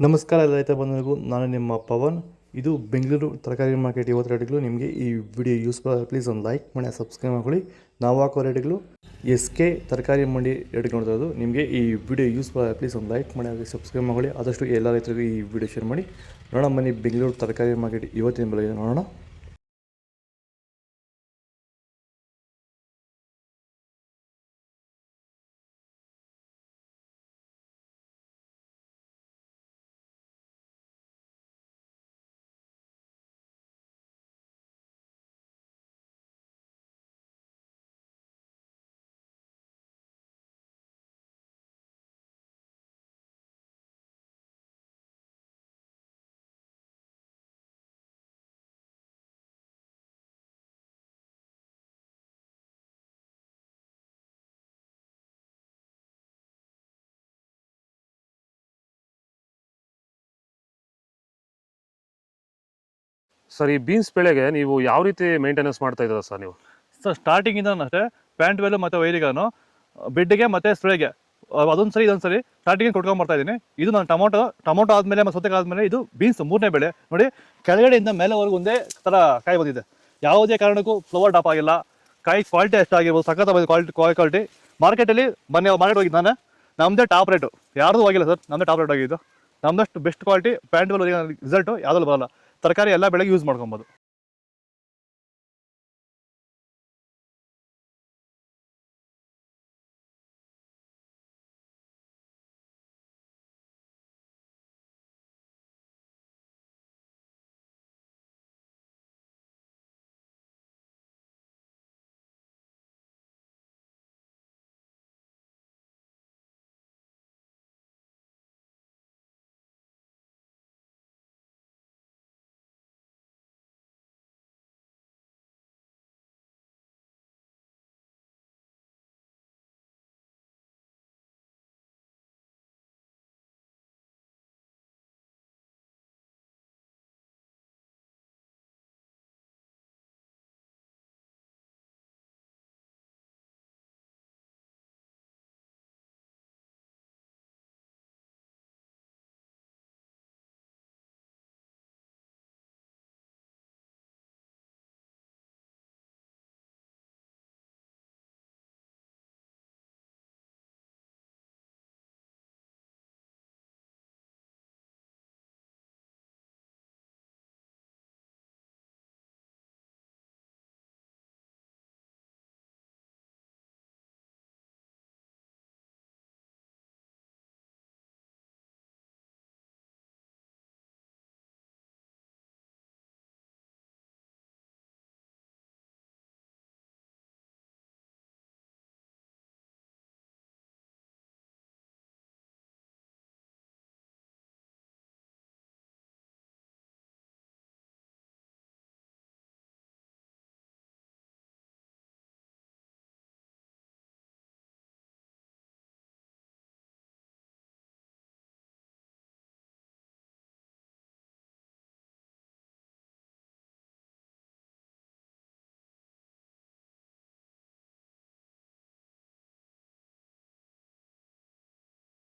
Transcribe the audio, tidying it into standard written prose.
ನಮಸ್ಕಾರ ಎಲ್ಲ ರೈತ ಬಂಧುಗಳಿಗೂ, ನಾನು ನಿಮ್ಮ ಪವನ್. ಇದು ಬೆಂಗಳೂರು ತರಕಾರಿ ಮಾರ್ಕೆಟ್. ಇವತ್ತು ರೇಟ್ಗಳು ನಿಮಗೆ ಈ ವಿಡಿಯೋ ಯೂಸ್ಫುಲ್ ಆಗಿ ಪ್ಲೀಸ್ ಒಂದು ಲೈಕ್ ಮಾಡಿ, ಸಬ್ಸ್ಕ್ರೈಬ್ ಮಾಡ್ಕೊಳ್ಳಿ. ನಾವು ಹಾಕೋ ರೇಟ್ಗಳು SK ತರಕಾರಿ ಮಂಡಿ ರೇಟ್ಗಳು ನೋಡ್ತಾ ಇರೋದು. ನಿಮಗೆ ಈ ವಿಡಿಯೋ ಯೂಸ್ಫುಲ್ ಆಗಿ ಪ್ಲೀಸ್ ಒಂದು ಲೈಕ್ ಮಾಡಿ, ಹಾಗೆ ಸಬ್ಸ್ಕ್ರೈಬ್ ಮಾಡ್ಕೊಳ್ಳಿ. ಆದಷ್ಟು ಎಲ್ಲ ರೈತರಿಗೂ ಈ ವಿಡಿಯೋ ಶೇರ್ ಮಾಡಿ. ನೋಡೋಣ ಬನ್ನಿ ಬೆಂಗಳೂರು ತರಕಾರಿ ಮಾರ್ಕೆಟ್ ಇವತ್ತಿನ ಬೆಲೆ ನೋಡೋಣ. ಸರ್, ಈ ಬೀನ್ಸ್ ಬೆಳೆಗೆ ನೀವು ಯಾವ ರೀತಿ ಮೇಂಟೆನೆನ್ಸ್ ಮಾಡ್ತಾ ಇದ್ದೀರಾ ಸರ್ ನೀವು? ಸರ್ ಸ್ಟಾರ್ಟಿಂಗಿಂದ ಅಷ್ಟೇ ಪ್ಯಾಂಟ್ ವೆಲ್ಲು ಮತ್ತು ವೈರಿಗಾನು ಬೆಡ್ಗೆ ಮತ್ತು ಸ್ಪ್ರೇಗೆ ಅದೊಂದು ಸರಿ ಇದೊಂದು ಸರಿ ಸ್ಟಾರ್ಟಿಂಗ್ ಕೊಟ್ಕೊಂಡ್ಬರ್ತಾ ಇದ್ದೀನಿ. ಇದು ನಾನು ಟೊಮೊಟೊ ಆದಮೇಲೆ ಮತ್ತು ಸೌತೆಕಾಯಿ ಆದಮೇಲೆ ಇದು ಬೀನ್ಸ್ ಮೂರನೇ ಬೆಳೆ. ನೋಡಿ, ಕೆಳಗಡೆಯಿಂದ ಮೇಲೆವರೆಗೂ ಒಂದೇ ಥರ ಕಾಯಿ ಬಂದಿದೆ. ಯಾವುದೇ ಕಾರಣಕ್ಕೂ ಫ್ಲವರ್ ಟಾಪ್ ಆಗಿಲ್ಲ. ಕಾಯಿ ಕ್ವಾಲಿಟಿ ಎಷ್ಟಾಗಿರ್ಬೋದು, ಸಖತ್ ಕ್ವಾಲಿಟಿ. ಮಾರ್ಕೆಟಲ್ಲಿ ಮಾರ್ಕೆಟ್ ಹೋಗಿದ್ದು ನಾನು, ನಮ್ಮದೇ ಟಾಪ್ ರೇಟು, ಯಾರ್ದು ಹೋಗಿಲ್ಲ ಸರ್, ನಮ್ಮದೇ ಟಾಪ್ ರೇಟ್ ಆಗಿದ್ದು. ನಮ್ಮದಷ್ಟು best quality plant well result ಯಾವುದಲ್ಲೂ ಬರೋಲ್ಲ. ತರಕಾರಿ ಎಲ್ಲ ಬೆಳೆಗೆ ಯೂಸ್ ಮಾಡ್ಕೊಬೋದು.